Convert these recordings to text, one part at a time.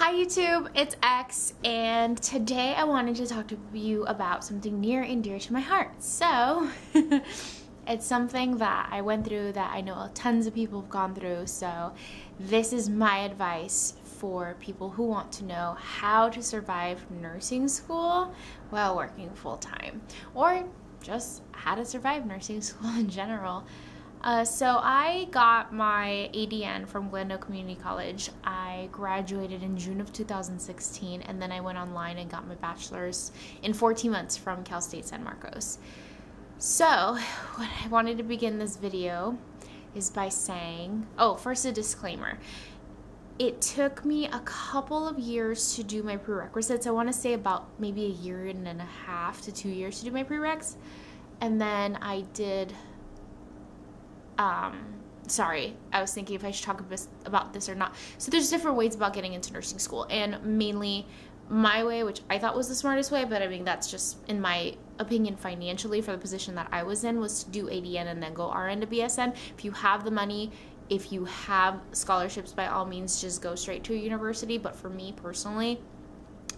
Hi YouTube, it's X, and today I wanted to talk to you about something near and dear to my heart. So, it's something that I went through that I know tons of people have gone through, so this is my advice for people who want to know how to survive nursing school while working full-time, or just how to survive nursing school in general. So I got my ADN from Glendale Community College. I graduated in June of 2016, and then I went online and got my bachelor's in 14 months from Cal State San Marcos. So what I wanted to begin this video is by saying, first a disclaimer. It took me a couple of years to do my prerequisites. I want to say about maybe a year and a half to 2 years to do my prereqs. And then I did... sorry, I was thinking if I should talk about this or not. So there's different ways about getting into nursing school, and mainly my way, which I thought was the smartest way, but I mean, that's just, in my opinion, financially for the position that I was in, was to do ADN and then go RN to BSN. If you have the money, if you have scholarships, by all means, just go straight to a university. But for me personally,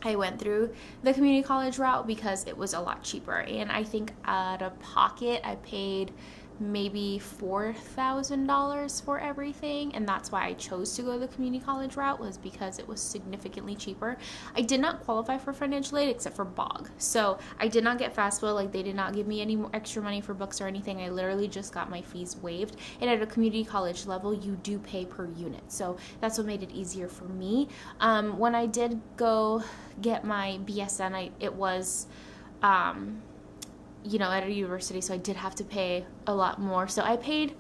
I went through the community college route because it was a lot cheaper, and I think out of pocket I paid maybe $4,000 for everything, and that's why I chose to go the community college route, was because it was significantly cheaper. I did not qualify for financial aid except for BOG, so I did not get FAFSA. Like, they did not give me any more extra money for books or anything. I literally just got my fees waived, and at a community college level you do pay per unit, so that's what made it easier for me. When I did go get my BSN, it was at a university, so I did have to pay a lot more. So I paid,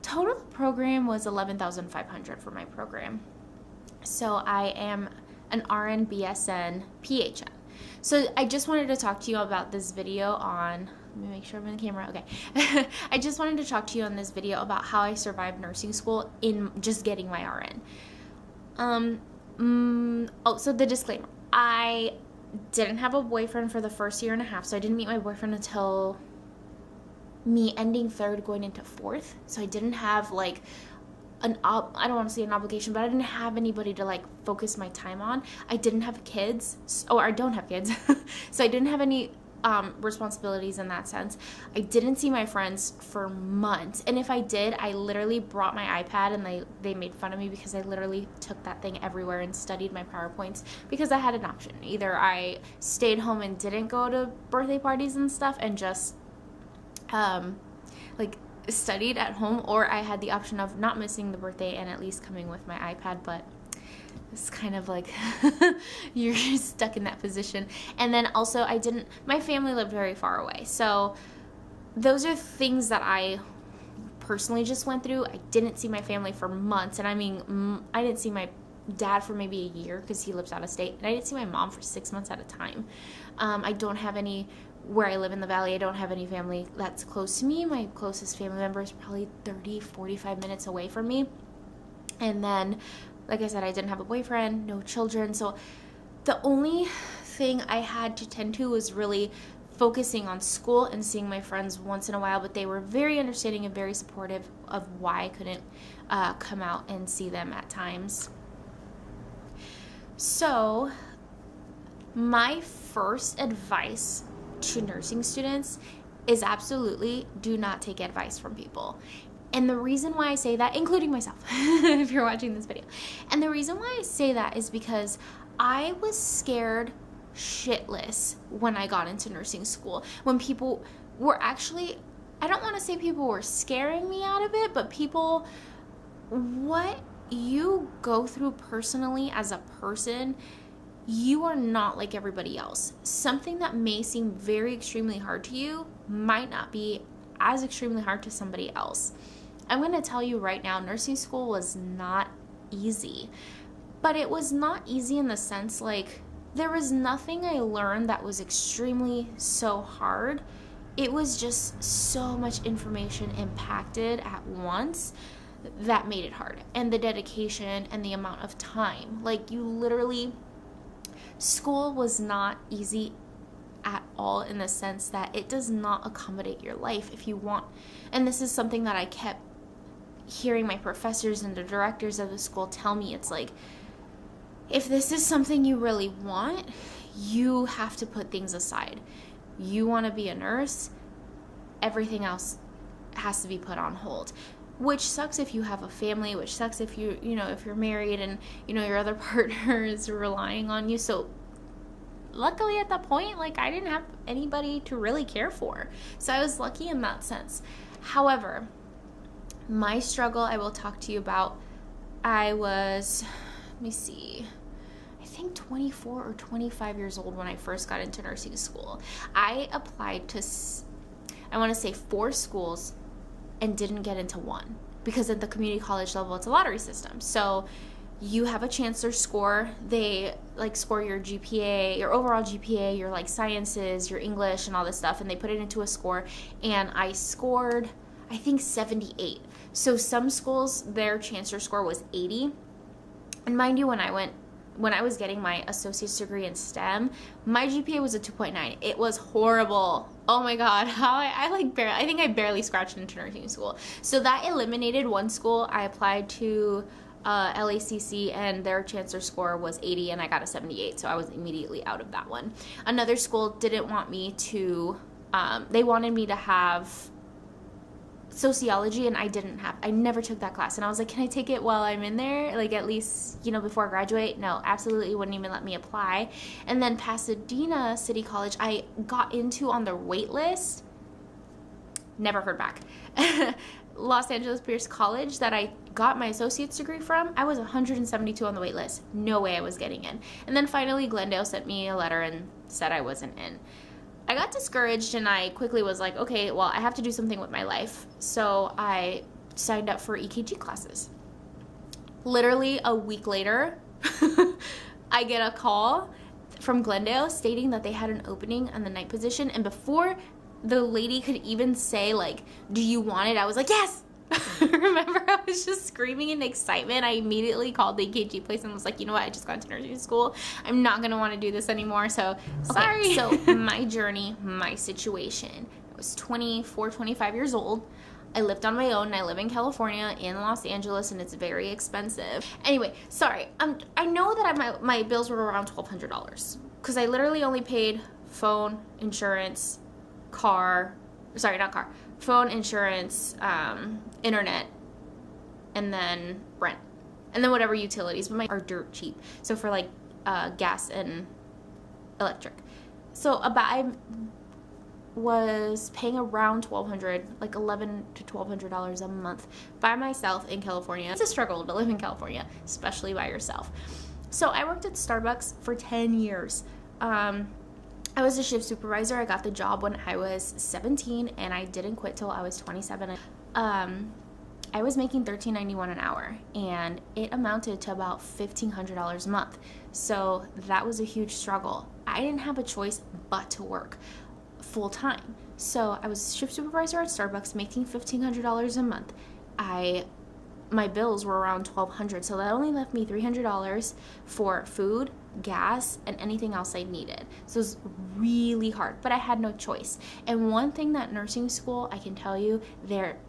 total program was $11,500 for my program. So I am an RN, BSN, PHN. So I just wanted to talk to you about this video on, let me make sure I'm in the camera, okay. I just wanted to talk to you on this video about how I survived nursing school in just getting my RN. So the disclaimer, I didn't have a boyfriend for the first year and a half, so I didn't meet my boyfriend until me ending third going into fourth. So I didn't have like I don't want to say an obligation, but I didn't have anybody to like focus my time on. I didn't have kids, I don't have kids so I didn't have any responsibilities in that sense. I didn't see my friends for months, and if I did, I literally brought my iPad, and they made fun of me because I literally took that thing everywhere and studied my PowerPoints, because I had an option. Either I stayed home and didn't go to birthday parties and stuff and just studied at home, or I had the option of not missing the birthday and at least coming with my iPad. But it's kind of like you're stuck in that position. And then also my family lived very far away. So those are things that I personally just went through. I didn't see my family for months. And I mean, I didn't see my dad for maybe a year because he lives out of state. And I didn't see my mom for 6 months at a time. I don't have any, where I live in the valley, I don't have any family that's close to me. My closest family member is probably 30, 45 minutes away from me. And then, like I said, I didn't have a boyfriend, no children, so the only thing I had to tend to was really focusing on school and seeing my friends once in a while, but they were very understanding and very supportive of why I couldn't come out and see them at times. So my first advice to nursing students is absolutely do not take advice from people. And the reason why I say that, including myself, if you're watching this video, and the reason why I say that is because I was scared shitless when I got into nursing school. When people were actually, I don't want to say people were scaring me out of it, but what you go through personally as a person, you are not like everybody else. Something that may seem very extremely hard to you might not be as extremely hard to somebody else. I'm going to tell you right now, nursing school was not easy. But it was not easy in the sense, like, there was nothing I learned that was extremely so hard. It was just so much information impacted at once that made it hard. And the dedication and the amount of time. Like, you literally, school was not easy at all, in the sense that it does not accommodate your life if you want. And this is something that I kept hearing my professors and the directors of the school tell me. It's like, if this is something you really want, you have to put things aside. You want to be a nurse, everything else has to be put on hold. Which sucks if you have a family, which sucks if if you're married and, your other partner is relying on you. So luckily at that point, I didn't have anybody to really care for. So I was lucky in that sense. However, my struggle I will talk to you about, I was, let me see, I think 24 or 25 years old when I first got into nursing school. I applied to, I want to say 4 schools and didn't get into one because at the community college level, it's a lottery system. So you have a chancellor score. They score your GPA, your overall GPA, your sciences, your English and all this stuff. And they put it into a score. And I scored, I think 78. So some schools, their chancellor score was 80. And mind you, when I was getting my associate's degree in STEM, my GPA was a 2.9. It was horrible. Oh my God. How I think I barely scratched into nursing school. So that eliminated one school. I applied to LACC and their chancellor score was 80 and I got a 78. So I was immediately out of that one. Another school didn't want me to, they wanted me to have sociology and I never took that class. And I was like, can I take it while I'm in there? At least, before I graduate? No, absolutely wouldn't even let me apply. And then Pasadena City College, I got into on the wait list. Never heard back. Los Angeles Pierce College that I got my associate's degree from, I was 172 on the wait list. No way I was getting in. And then finally Glendale sent me a letter and said I wasn't in. I got discouraged and I quickly was like, okay, well, I have to do something with my life. So I signed up for EKG classes. Literally a week later, I get a call from Glendale stating that they had an opening on the night position. And before the lady could even say, do you want it? I was like, yes! Remember, I was just screaming in excitement. I immediately called the EKG place and was like, you know what? I just got into nursing school. I'm not going to want to do this anymore. So, sorry. Okay, so my journey, my situation. I was 24, 25 years old. I lived on my own and I live in California in Los Angeles and it's very expensive. Anyway, sorry. I know that my bills were around $1,200 because I literally only paid phone, insurance, phone, insurance, internet, and then rent. And then whatever utilities, but mine are dirt cheap. So for gas and electric. So I was paying around $1,200, $1,100 to $1,200 a month by myself in California. It's a struggle to live in California, especially by yourself. So I worked at Starbucks for 10 years. I was a shift supervisor. I got the job when I was 17 and I didn't quit till I was 27. I was making $13.91 an hour and it amounted to about $1,500 a month. So that was a huge struggle. I didn't have a choice but to work full time. So I was shift supervisor at Starbucks making $1,500 a month. My bills were around $1,200, so that only left me $300 for food, gas, and anything else I needed. So it was really hard, but I had no choice. And one thing that nursing school, I can tell you,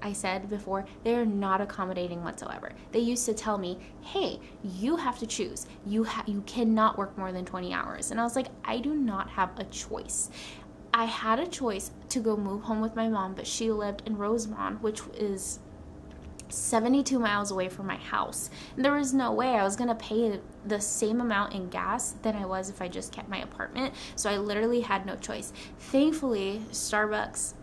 I said before, they're not accommodating whatsoever. They used to tell me, hey, you have to choose. You cannot work more than 20 hours. And I was like, I do not have a choice. I had a choice to go move home with my mom, but she lived in Rosemont, which is 72 miles away from my house. And there was no way I was going to pay the same amount in gas than I was if I just kept my apartment. So I literally had no choice. Thankfully, Starbucks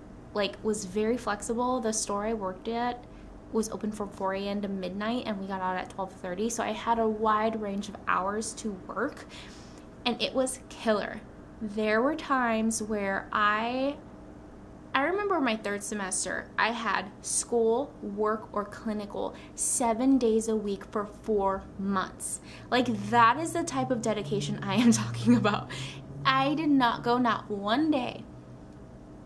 was very flexible. The store I worked at was open from 4 a.m. to midnight and we got out at 12:30. So I had a wide range of hours to work and it was killer. There were times where I remember my 3rd semester, I had school, work, or clinical 7 days a week for 4 months. That is the type of dedication I am talking about. I did not go not one day,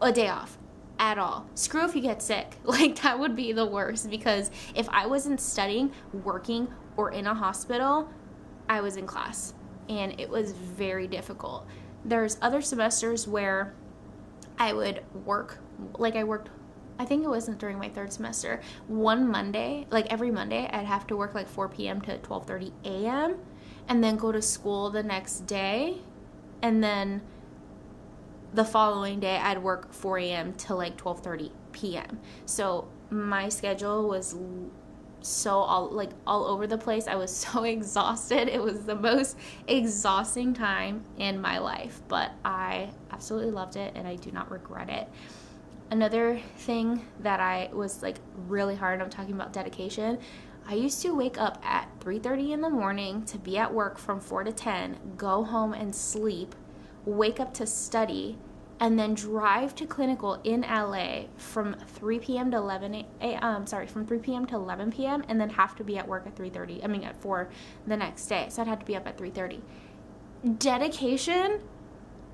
a day off at all. Screw if you get sick. That would be the worst because if I wasn't studying, working, or in a hospital, I was in class. And it was very difficult. There's other semesters where I would work, I think it wasn't during my 3rd semester, one Monday, every Monday, I'd have to work 4 p.m. to 12:30 a.m. and then go to school the next day, and then the following day I'd work 4 a.m. to like 12:30 p.m. So my schedule was so all over the place. I was so exhausted. It was the most exhausting time in my life, but I absolutely loved it and I do not regret it. Another thing that I was like really hard, I'm talking about dedication. I used to wake up at 3:30 in the morning to be at work from 4 to 10, go home and sleep, wake up to study, and then drive to clinical in LA from 3 p.m. to 11 from 3 p.m. to 11 p.m. and then have to be at work at 4 the next day. So I'd have to be up at 3:30. Dedication,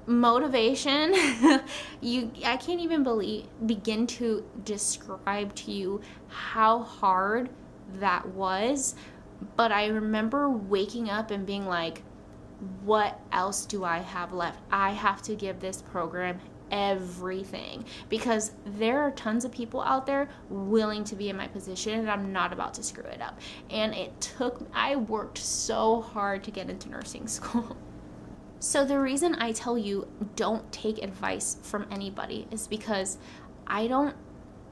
motivation, I can't even begin to describe to you how hard that was. But I remember waking up and being like, what else do I have left? I have to give this program everything, because there are tons of people out there willing to be in my position and I'm not about to screw it up. And I worked so hard to get into nursing school. So the reason I tell you don't take advice from anybody is because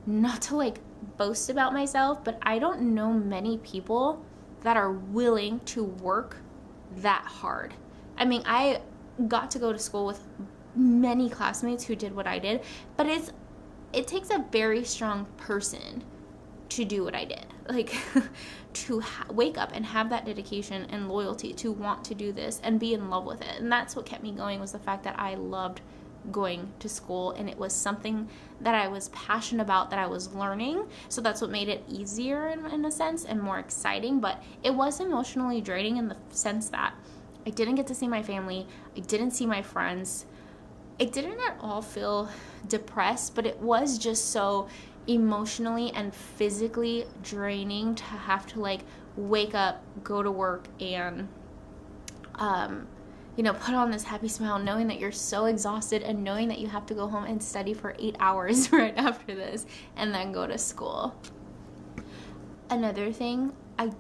not to like boast about myself, but I don't know many people that are willing to work that hard. I mean, I got to go to school with many classmates who did what I did, but it takes a very strong person to do what I did. Like to wake up and have that dedication and loyalty to want to do this and be in love with it. And that's what kept me going, was the fact that I loved going to school and it was something that I was passionate about, that I was learning. So that's what made it easier in a sense and more exciting. But it was emotionally draining in the sense that I didn't get to see my family. I didn't see my friends. I didn't at all feel depressed, but it was just so emotionally and physically draining to have to like wake up, go to work, and put on this happy smile knowing that you're so exhausted and knowing that you have to go home and study for 8 hours right after this and then go to school. Another thing I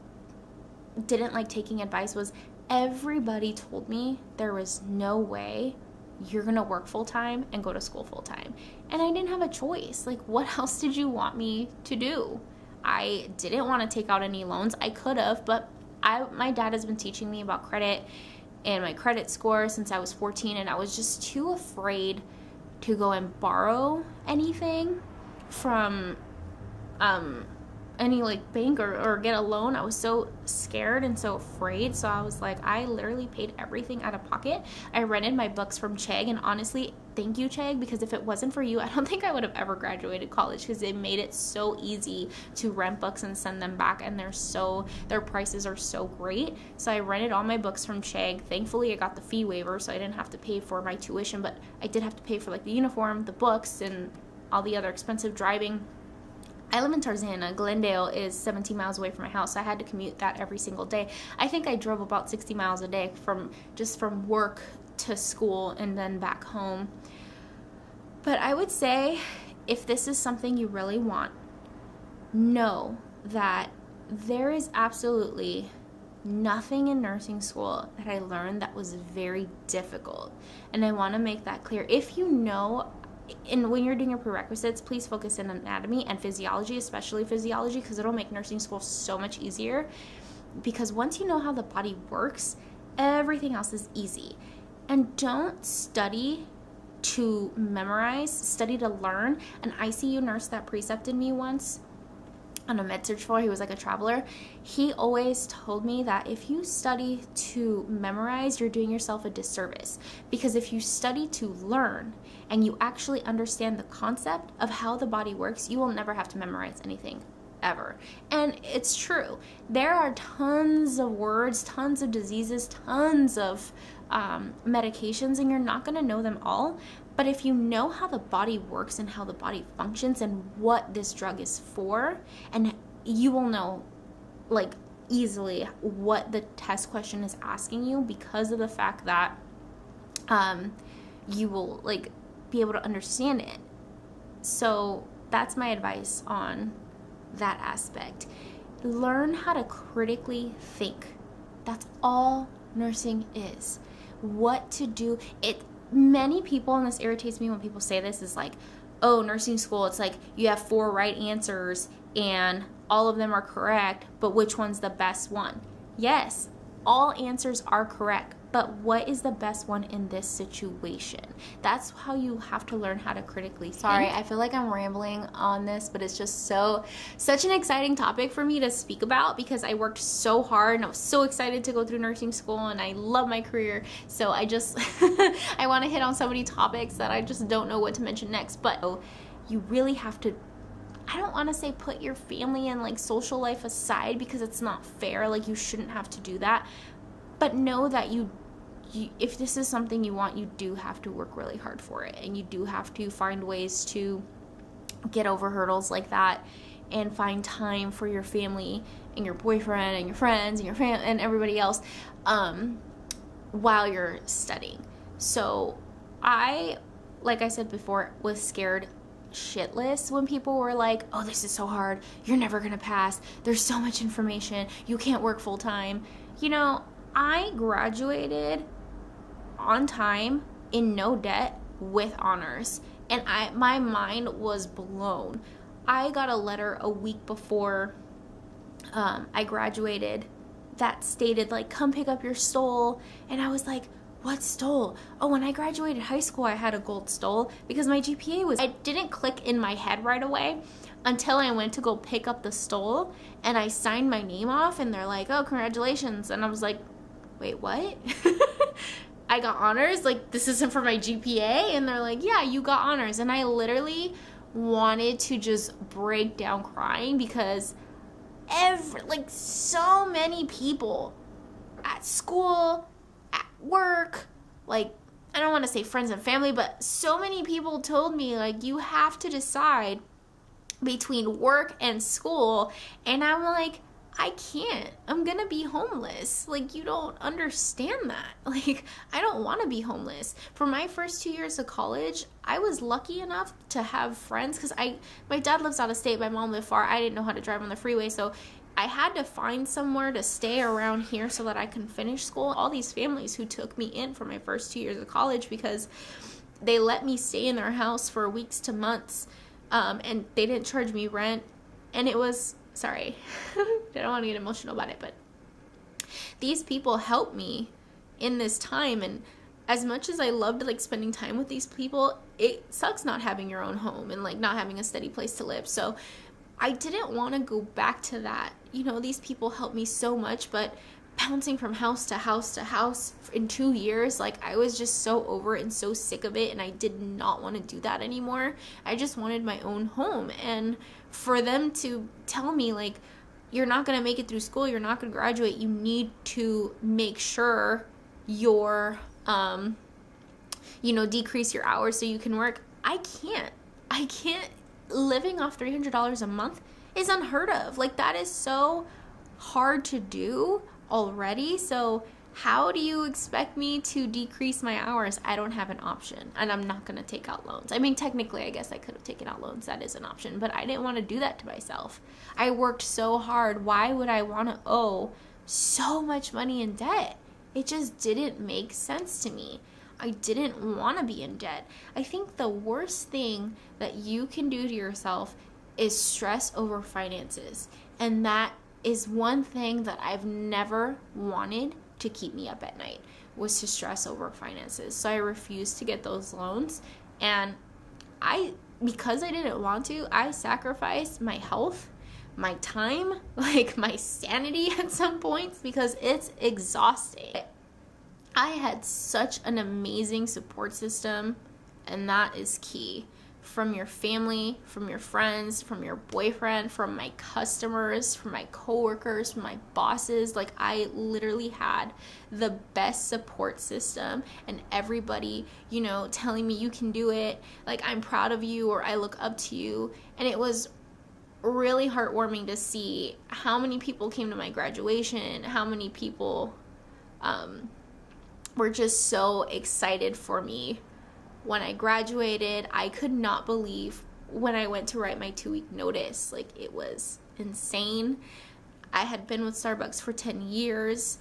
didn't like taking advice was everybody told me there was no way you're gonna work full-time and go to school full-time. And I didn't have a choice. Like, what else did you want me to do? I didn't want to take out any loans. I could have, but my dad has been teaching me about credit and my credit score since I was 14, and I was just too afraid to go and borrow anything from any like bank or get a loan. I was so scared and so afraid. So I was like, I literally paid everything out of pocket. I rented my books from Chegg, and honestly, thank you, Chegg, because if it wasn't for you, I don't think I would have ever graduated college, because they made it so easy to rent books and send them back, and their prices are so great. So I rented all my books from Chegg. Thankfully, I got the fee waiver, so I didn't have to pay for my tuition, but I did have to pay for like the uniform, the books, and all the other expensive driving. I live in Tarzana. Glendale is 17 miles away from my house, so I had to commute that every single day. I think I drove about 60 miles a day from work to school and then back home. But I would say, if this is something you really want, know that there is absolutely nothing in nursing school that I learned that was very difficult. And I want to make that clear. If you know, and when you're doing your prerequisites, please focus in anatomy and physiology, especially physiology, because it'll make nursing school so much easier. Because once you know how the body works, everything else is easy. And don't study to memorize, study to learn. An ICU nurse that precepted me once on a med-surg floor, he was like a traveler, he always told me that if you study to memorize, you're doing yourself a disservice. Because if you study to learn and you actually understand the concept of how the body works, you will never have to memorize anything ever. And it's true. There are tons of words, tons of diseases, tons of medications, and you're not going to know them all. But if you know how the body works and how the body functions and what this drug is for, and you will know like easily what the test question is asking you, because of the fact that you will like be able to understand it. So that's my advice on that aspect. Learn how to critically think. That's all nursing is, what to do. Many people, and this irritates me when people say this, is like, oh, nursing school, it's like you have 4 right answers and all of them are correct, but which one's the best one? Yes, all answers are correct, but what is the best one in this situation? That's how you have to learn how to critically think. Sorry, I feel like I'm rambling on this, but it's just such an exciting topic for me to speak about, because I worked so hard and I was so excited to go through nursing school and I love my career. So I just, I want to hit on so many topics that I just don't know what to mention next. But you really have to, I don't want to say put your family and like social life aside, because it's not fair. Like, you shouldn't have to do that. But know that you, if this is something you want, you do have to work really hard for it. And you do have to find ways to get over hurdles like that and find time for your family and your boyfriend and your friends and and everybody else while you're studying. So I, like I said before, was scared shitless when people were like, oh, this is so hard, you're never gonna pass, there's so much information, you can't work full time. You know, I graduated on time, in no debt, with honors, and my mind was blown. I got a letter a week before I graduated that stated like, come pick up your stole, and I was like, what stole? Oh, when I graduated high school, I had a gold stole, because my GPA was, it didn't click in my head right away until I went to go pick up the stole and I signed my name off and they're like, oh, congratulations. And I was like, wait, what? I got honors? Like, this isn't for my GPA? And they're like, yeah, you got honors. And I literally wanted to just break down crying, because so many people at school, at work, like, I don't want to say friends and family, but so many people told me, like, you have to decide between work and school. And I'm like, I can't. I'm gonna be homeless. Like, you don't understand that. Like, I don't want to be homeless. For my first 2 years of college, I was lucky enough to have friends, because my dad lives out of state, my mom lived far. I didn't know how to drive on the freeway, so I had to find somewhere to stay around here so that I can finish school. All these families who took me in for my first 2 years of college, because they let me stay in their house for weeks to months, and they didn't charge me rent. And it was, sorry, I don't want to get emotional about it, but these people helped me in this time. And as much as I loved like spending time with these people, it sucks not having your own home and like not having a steady place to live. So I didn't want to go back to that. You know, these people helped me so much, but bouncing from house to house to house in 2 years, like, I was just so over it and so sick of it, and I did not want to do that anymore. I just wanted my own home. And for them to tell me, like, you're not going to make it through school, you're not going to graduate, you need to make sure you're, decrease your hours so you can work. I can't. Living off $300 a month is unheard of. Like, that is so hard to do already. So how do you expect me to decrease my hours? I don't have an option, and I'm not going to take out loans. I mean, technically, I guess I could have taken out loans. That is an option, but I didn't want to do that to myself. I worked so hard. Why would I want to owe so much money in debt? It just didn't make sense to me. I didn't want to be in debt. I think the worst thing that you can do to yourself is stress over finances. And that is one thing that I've never wanted to keep me up at night, was to stress over finances. So I refused to get those loans. And because I didn't want to, I sacrificed my health, my time, like my sanity at some points, because it's exhausting. I had such an amazing support system, and that is key. From your family, from your friends, from your boyfriend, from my customers, from my coworkers, from my bosses. Like, I literally had the best support system, and everybody, telling me you can do it, like, I'm proud of you, or I look up to you. And it was really heartwarming to see how many people came to my graduation, how many people were just so excited for me when I graduated. I could not believe when I went to write my 2-week notice. Like, it was insane. I had been with Starbucks for 10 years.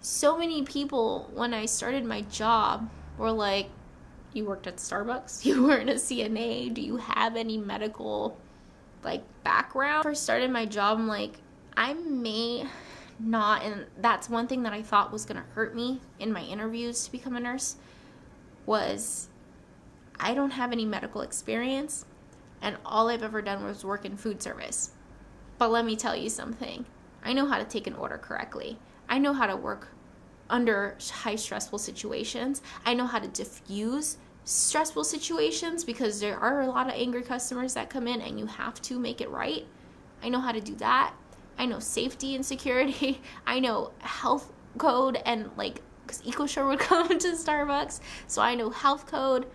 so many people, when I started my job, were like, you worked at Starbucks? You weren't a CNA? Do you have any medical, like, background? When I first started my job, I'm like, I may not, and that's one thing that I thought was going to hurt me in my interviews to become a nurse, was I don't have any medical experience, and all I've ever done was work in food service. But let me tell you something. I know how to take an order correctly. I know how to work under high stressful situations. I know how to diffuse stressful situations, because there are a lot of angry customers that come in and you have to make it right. I know how to do that. I know safety and security. I know health code, and like, because EcoShare would come to Starbucks, so I know health code.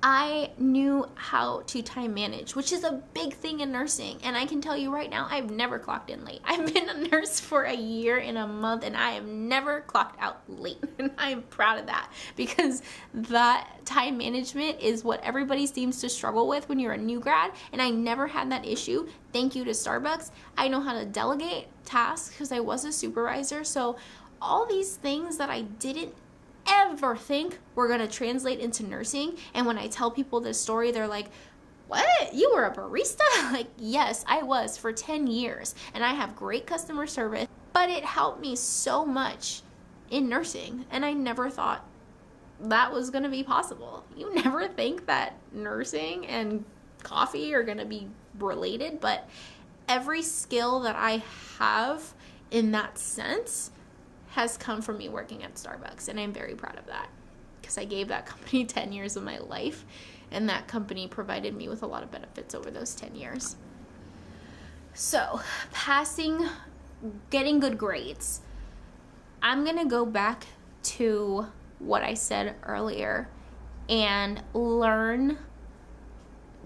I knew how to time manage, which is a big thing in nursing. And I can tell you right now, I've never clocked in late. I've been a nurse for a year and a month, and I have never clocked out late. And I am proud of that, because that time management is what everybody seems to struggle with when you're a new grad. And I never had that issue. Thank you to Starbucks. I know how to delegate tasks because I was a supervisor. So all these things that I didn't ever think were going to translate into nursing. And when I tell people this story, they're like, what? You were a barista? Like, yes, I was for 10 years. And I have great customer service. But it helped me so much in nursing. And I never thought that was going to be possible. You never think that nursing and coffee are going to be related. But every skill that I have in that sense has come from me working at Starbucks, and I'm very proud of that, because I gave that company 10 years of my life, and that company provided me with a lot of benefits over those 10 years. So, passing, getting good grades. I'm going to go back to what I said earlier and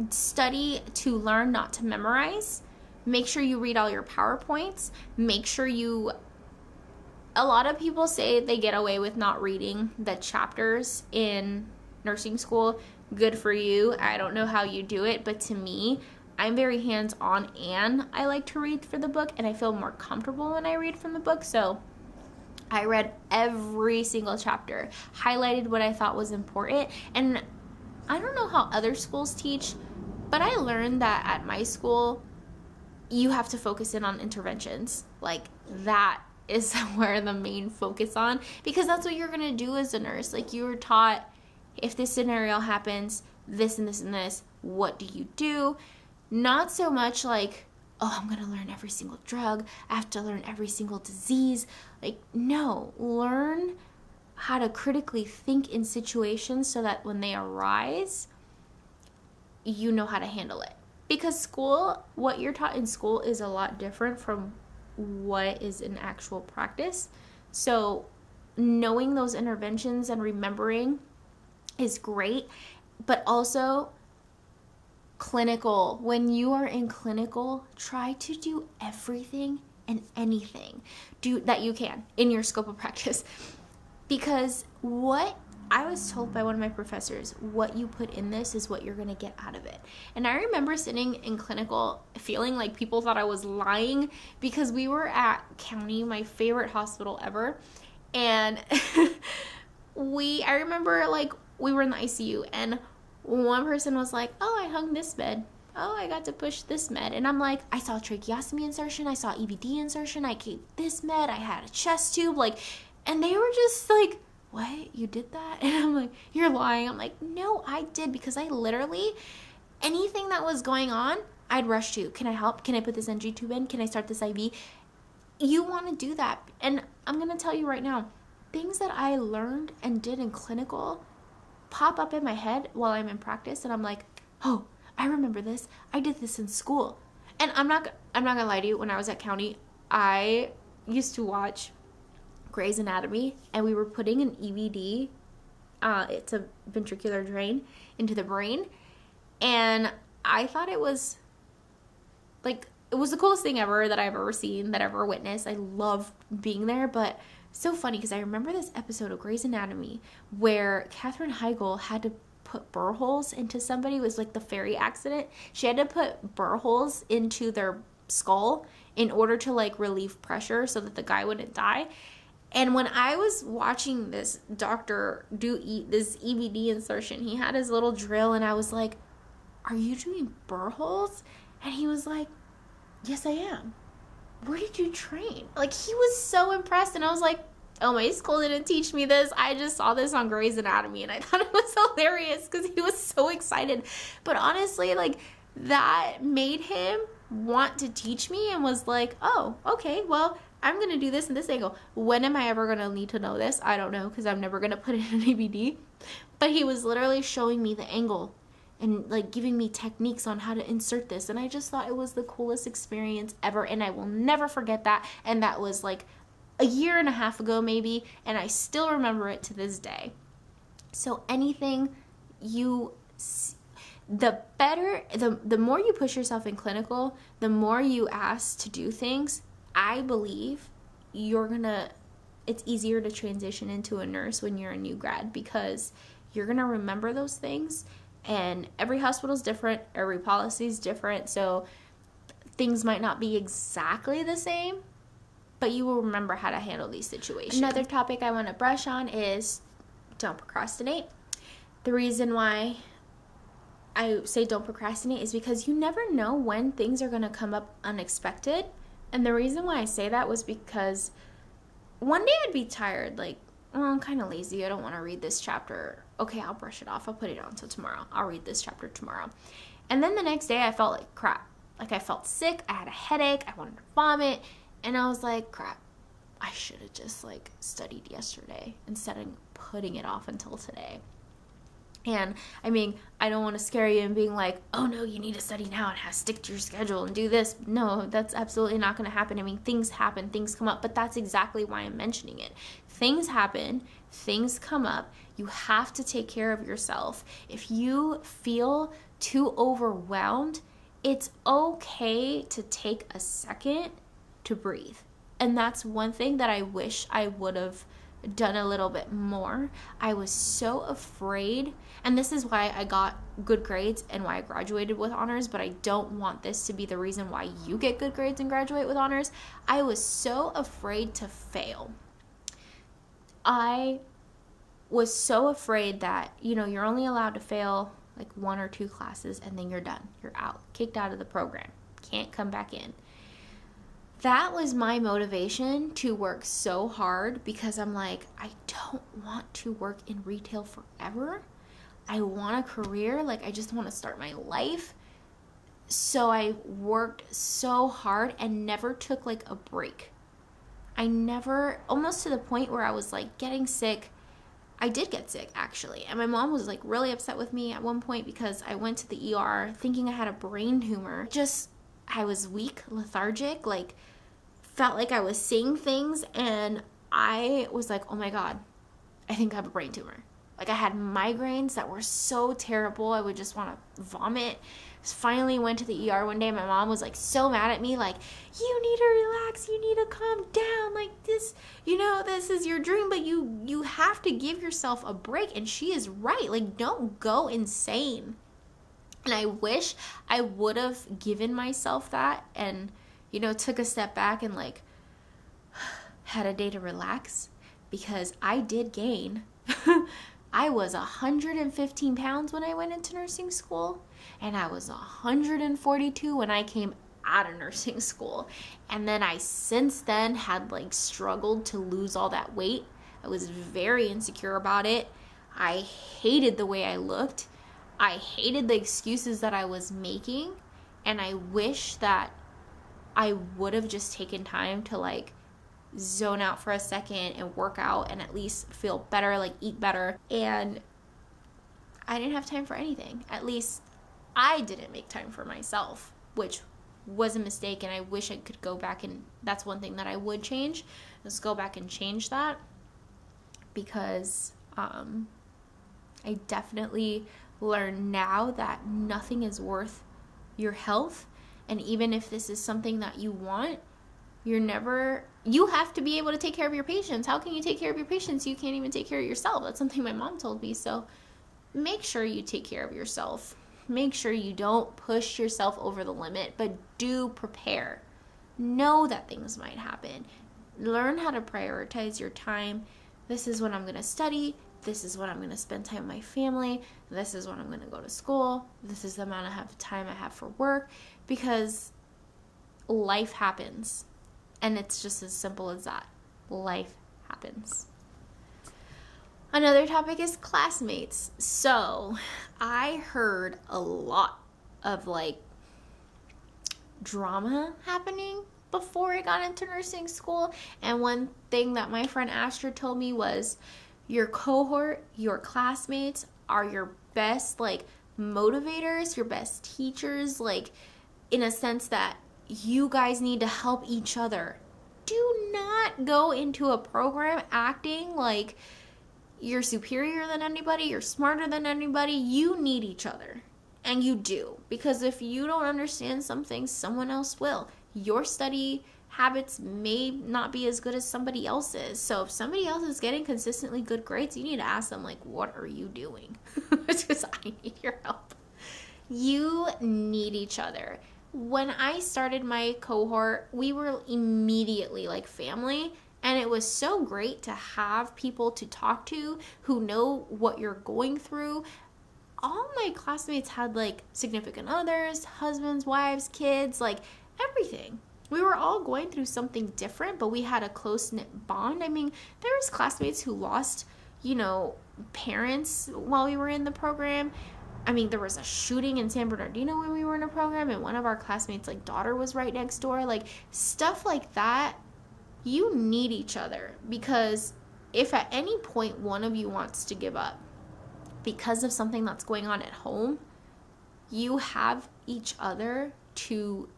study to learn, not to memorize. Make sure you read all your PowerPoints. Make sure a lot of people say they get away with not reading the chapters in nursing school. Good for you. I don't know how you do it, but to me, I'm very hands-on, and I like to read for the book, and I feel more comfortable when I read from the book. So I read every single chapter, highlighted what I thought was important. And I don't know how other schools teach, but I learned that at my school, you have to focus in on interventions. Like, that is where the main focus on, because that's what you're going to do as a nurse. Like, you were taught, if this scenario happens, this and this and this, what do you do? Not so much like, oh, I'm going to learn every single drug. I have to learn every single disease. Like, no, learn how to critically think in situations so that when they arise, you know how to handle it. Because school, what you're taught in school is a lot different from what is in actual practice. So knowing those interventions and remembering is great, but also clinical. When you are in clinical, try to do everything and anything that you can in your scope of practice. Because what I was told by one of my professors, what you put in this is what you're going to get out of it. And I remember sitting in clinical feeling like people thought I was lying, because we were at County, my favorite hospital ever. And I remember like we were in the ICU, and one person was like, oh, I hung this bed. Oh, I got to push this med. And I'm like, I saw tracheostomy insertion. I saw EVD insertion. I gave this med. I had a chest tube. Like, and they were just like, what? You did that? And I'm like, you're lying. I'm like, no, I did, because I literally, anything that was going on, I'd rush to. Can I help? Can I put this NG tube in? Can I start this IV? You want to do that. And I'm going to tell you right now, things that I learned and did in clinical pop up in my head while I'm in practice. And I'm like, oh, I remember this. I did this in school. And I'm not going to lie to you. When I was at County, I used to watch Grey's Anatomy, and we were putting an EVD, it's a ventricular drain, into the brain, and I thought it was like, it was the coolest thing ever that I've ever seen, that I've ever witnessed. I loved being there. But so funny, because I remember this episode of Grey's Anatomy where Katherine Heigl had to put burr holes into somebody. It was like the ferry accident. She had to put burr holes into their skull in order to like relieve pressure so that the guy wouldn't die. And when I was watching this doctor do this EVD insertion, he had his little drill, and I was like, are you doing burr holes? And he was like, yes, I am. Where did you train? Like, he was so impressed, and I was like, oh, my school didn't teach me this. I just saw this on Grey's Anatomy, and I thought it was hilarious because he was so excited. But honestly, like, that made him want to teach me and was like, oh, okay, well, I'm going to do this and this angle. When am I ever going to need to know this? I don't know, because I'm never going to put it in an EVD. But he was literally showing me the angle and like giving me techniques on how to insert this. And I just thought it was the coolest experience ever. And I will never forget that. And that was like a year and a half ago maybe. And I still remember it to this day. So anything you the better, the more you push yourself in clinical, the more you ask to do things, I believe it's easier to transition into a nurse when you're a new grad, because you're going to remember those things, and every hospital is different, every policy is different, so things might not be exactly the same, but you will remember how to handle these situations. Another topic I want to brush on is don't procrastinate. The reason why I say don't procrastinate is because you never know when things are going to come up unexpected. And the reason why I say that was because one day I'd be tired, like, oh, I'm kind of lazy, I don't want to read this chapter. Okay, I'll brush it off, I'll put it on till tomorrow. I'll read this chapter tomorrow. And then the next day I felt like crap. Like, I felt sick, I had a headache, I wanted to vomit, and I was like, crap, I should have just, like, studied yesterday instead of putting it off until today. And, I mean, I don't want to scare you and being like, oh, no, you need to study now and have to stick to your schedule and do this. No, that's absolutely not going to happen. I mean, things happen, things come up, but that's exactly why I'm mentioning it. Things happen, things come up. You have to take care of yourself. If you feel too overwhelmed, it's okay to take a second to breathe. And that's one thing that I wish I would have done a little bit more. I was so afraid, and this is why I got good grades and why I graduated with honors, but I don't want this to be the reason why you get good grades and graduate with honors. I was so afraid to fail. I was so afraid that, you're only allowed to fail like 1 or 2 classes and then you're done. You're out, kicked out of the program. Can't come back in. That was my motivation to work so hard, because I'm like, I don't want to work in retail forever. I want a career. Like, I just want to start my life. So I worked so hard and never took like a break. Almost to the point where I was like getting sick. I did get sick, actually. And my mom was like really upset with me at one point because I went to the ER thinking I had a brain tumor. I was weak, lethargic, like felt like I was seeing things, and I was like, oh my God, I think I have a brain tumor. Like, I had migraines that were so terrible, I would just want to vomit. Finally went to the ER one day, my mom was like so mad at me, like, you need to relax, you need to calm down, like this, this is your dream, but you have to give yourself a break. And she is right, like, don't go insane. And I wish I would have given myself that and took a step back and like had a day to relax, because I did gain. I was 115 pounds when I went into nursing school, and I was 142 when I came out of nursing school. And then I since then had like struggled to lose all that weight. I was very insecure about it. I hated the way I looked. I hated the excuses that I was making, and I wish that I would have just taken time to like zone out for a second and work out and at least feel better, like eat better. And I didn't have time for anything. At least I didn't make time for myself, which was a mistake. And I wish I could go back, and that's one thing that I would change, is go back and change that, because I definitely learn now that nothing is worth your health. And even if this is something that you want, you have to be able to take care of your patients. How can you take care of your patients? You can't even take care of yourself. That's something my mom told me. So make sure you take care of yourself. Make sure you don't push yourself over the limit, but do prepare. Know that things might happen. Learn how to prioritize your time. This is when I'm going to study. This is when I'm going to spend time with my family. This is when I'm going to go to school. This is the amount of time I have for work, because life happens. And it's just as simple as that. Life happens. Another topic is classmates. So I heard a lot of drama happening before I got into nursing school. And one thing that my friend Astra told me was, your cohort, your classmates are your best motivators, your best teachers, in a sense that you guys need to help each other. Do not go into a program acting like you're superior than anybody, you're smarter than anybody. You need each other. And you do. Because if you don't understand something, someone else will. Your study habits may not be as good as somebody else's. So if somebody else is getting consistently good grades, you need to ask them, what are you doing? Because I need your help. You need each other. When I started my cohort, we were immediately like family. And it was so great to have people to talk to who know what you're going through. All my classmates had significant others, husbands, wives, kids, everything. We were all going through something different, but we had a close-knit bond. I mean, there was classmates who lost, parents while we were in the program. I mean, there was a shooting in San Bernardino when we were in a program, and one of our classmates' daughter was right next door. Stuff like that. You need each other, because if at any point one of you wants to give up because of something that's going on at home, you have each other to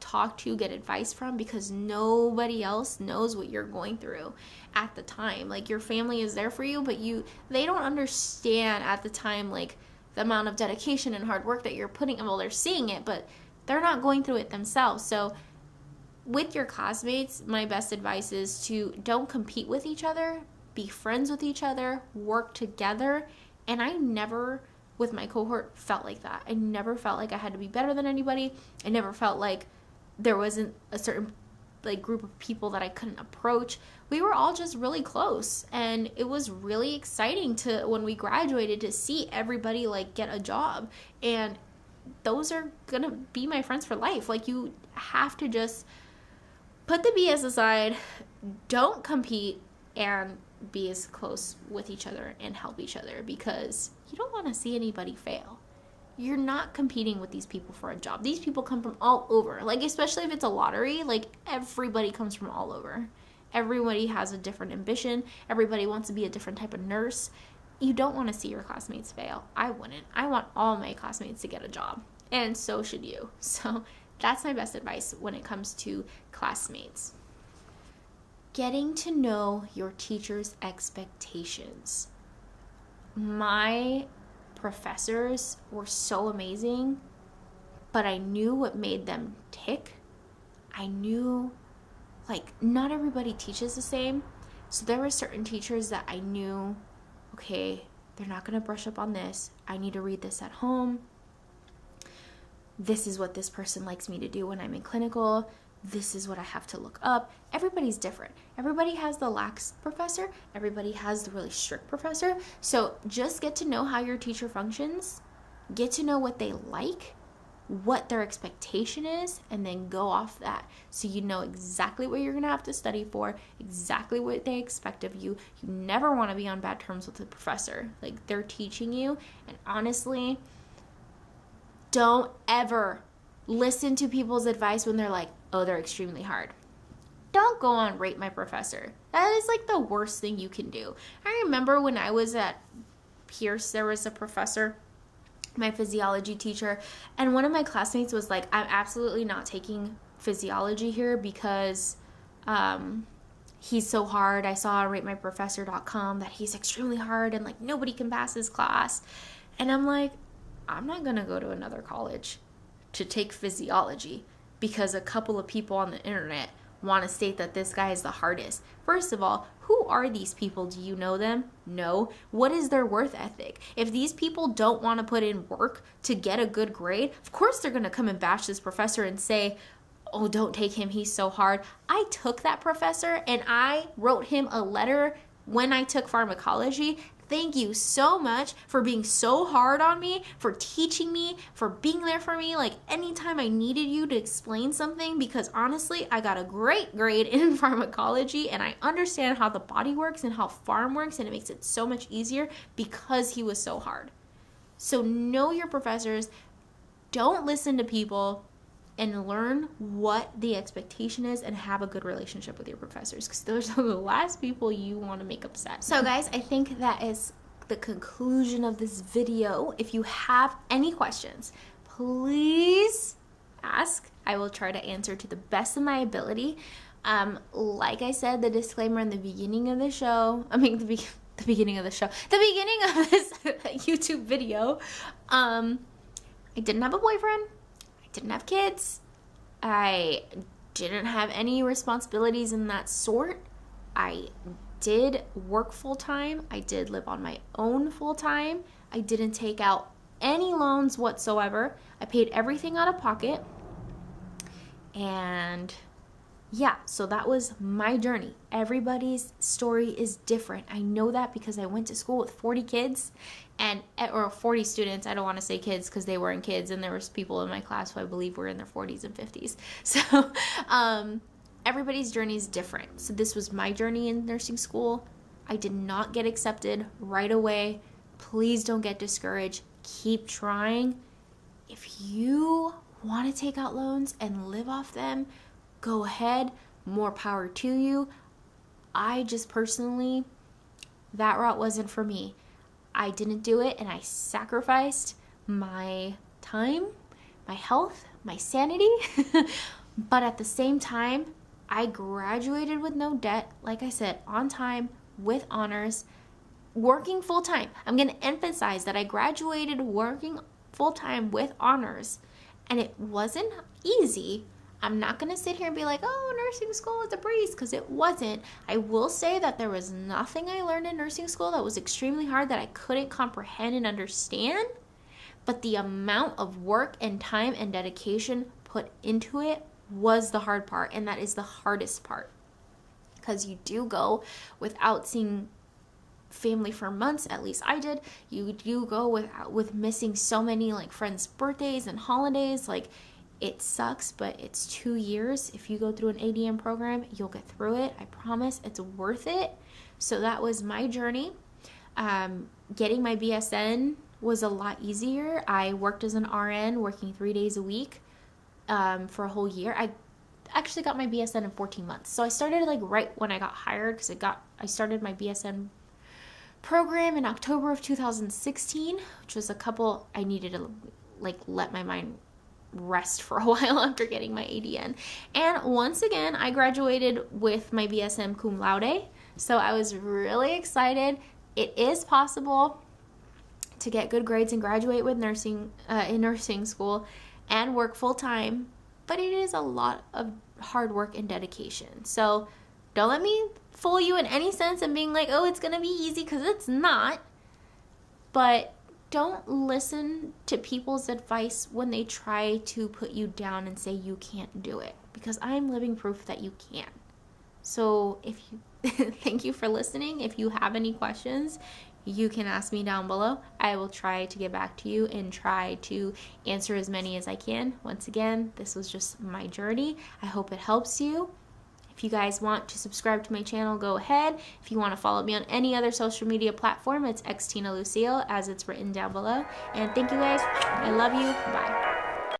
talk to, get advice from, because nobody else knows what you're going through at the time. Your family is there for you, but they don't understand at the time the amount of dedication and hard work that you're putting. Well, they're seeing it, but they're not going through it themselves. So with your classmates, my best advice is to don't compete with each other, be friends with each other, work together. And I never, with my cohort, felt like that. I never felt like I had to be better than anybody. I never felt like there wasn't a certain group of people that I couldn't approach. We were all just really close, and it was really exciting to, when we graduated, to see everybody get a job. And those are gonna be my friends for life. You have to just put the BS aside, don't compete, and be as close with each other and help each other, because you don't want to see anybody fail. You're not competing with these people for a job. These people come from all over. Especially if it's a lottery, everybody comes from all over. Everybody has a different ambition. Everybody wants to be a different type of nurse. You don't want to see your classmates fail. I wouldn't. I want all my classmates to get a job. And so should you. So that's my best advice when it comes to classmates. Getting to know your teacher's expectations. My professors were so amazing, but I knew what made them tick. I knew, not everybody teaches the same. So there were certain teachers that I knew, okay, they're not going to brush up on this. I need to read this at home. This is what this person likes me to do when I'm in clinical. This is what I have to look up. Everybody's different. Everybody has the lax professor. Everybody has the really strict professor. So just get to know how your teacher functions. Get to know what they like, what their expectation is, and then go off that. So you know exactly what you're going to have to study for, exactly what they expect of you. You never want to be on bad terms with the professor. They're teaching you. And honestly, don't ever listen to people's advice when they're oh, they're extremely hard. Don't go on Rate My Professor. That is the worst thing you can do. I remember when I was at Pierce, there was a professor, my physiology teacher, and one of my classmates was I'm absolutely not taking physiology here because he's so hard. I saw on ratemyprofessor.com that he's extremely hard and nobody can pass his class. And I'm I'm not going to go to another college to take physiology because a couple of people on the internet want to state that this guy is the hardest. First of all, who are these people? Do you know them? No. What is their worth ethic? If these people don't want to put in work to get a good grade, of course they're going to come and bash this professor and say, oh, don't take him, he's so hard. I took that professor and I wrote him a letter when I took pharmacology. Thank you so much for being so hard on me, for teaching me, for being there for me, like anytime I needed you to explain something, because honestly, I got a great grade in pharmacology and I understand how the body works and how pharm works, and it makes it so much easier because he was so hard. So know your professors, don't listen to people, and learn what the expectation is and have a good relationship with your professors, because those are the last people you want to make upset. So guys, I think that is the conclusion of this video. If you have any questions, please ask. I will try to answer to the best of my ability. Like I said, the disclaimer in the beginning of the show, the beginning of this YouTube video, I didn't have a boyfriend. Didn't have kids. I didn't have any responsibilities in that sort. I did work full-time. I did live on my own full-time. I didn't take out any loans whatsoever. I paid everything out of pocket. And yeah, so that was my journey. Everybody's story is different. I know that because I went to school with 40 kids or 40 students. I don't want to say kids because they weren't kids, and there was people in my class who I believe were in their 40s and 50s. So everybody's journey is different. So this was my journey in nursing school. I did not get accepted right away. Please don't get discouraged. Keep trying. If you want to take out loans and live off them, go ahead. More power to you. I just personally, that route wasn't for me. I didn't do it, and I sacrificed my time, my health, my sanity. But at the same time, I graduated with no debt, like I said, on time, with honors, working full-time. I'm going to emphasize that I graduated working full-time with honors, and it wasn't easy. I'm not going to sit here and be like, oh, nursing school is a breeze, because it wasn't. I will say that there was nothing I learned in nursing school that was extremely hard that I couldn't comprehend and understand, but the amount of work and time and dedication put into it was the hard part, and that is the hardest part, because you do go without seeing family for months. At least I did. You do go with missing so many like friends' birthdays and holidays. Like, it sucks, but it's 2 years. If you go through an ADM program, you'll get through it. I promise, it's worth it. So that was my journey. Getting my BSN was a lot easier. I worked as an RN, working 3 days a week for a whole year. I actually got my BSN in 14 months. So I started like right when I got hired, because I started my BSN program in October of 2016, which was I needed to like let my mind rest for a while after getting my ADN. And once again, I graduated with my BSM cum laude. So I was really excited. It is possible to get good grades and graduate with nursing in nursing school and work full time, but it is a lot of hard work and dedication. So don't let me fool you in any sense and being like, oh, it's gonna be easy, because it's not. But don't listen to people's advice when they try to put you down and say you can't do it, because I'm living proof that you can. So if you thank you for listening. If you have any questions, you can ask me down below. I will try to get back to you and try to answer as many as I can. Once again, this was just my journey. I hope it helps you. If you guys want to subscribe to my channel, go ahead. If you want to follow me on any other social media platform, it's xTinaLucio, as it's written down below. And thank you guys. I love you. Bye.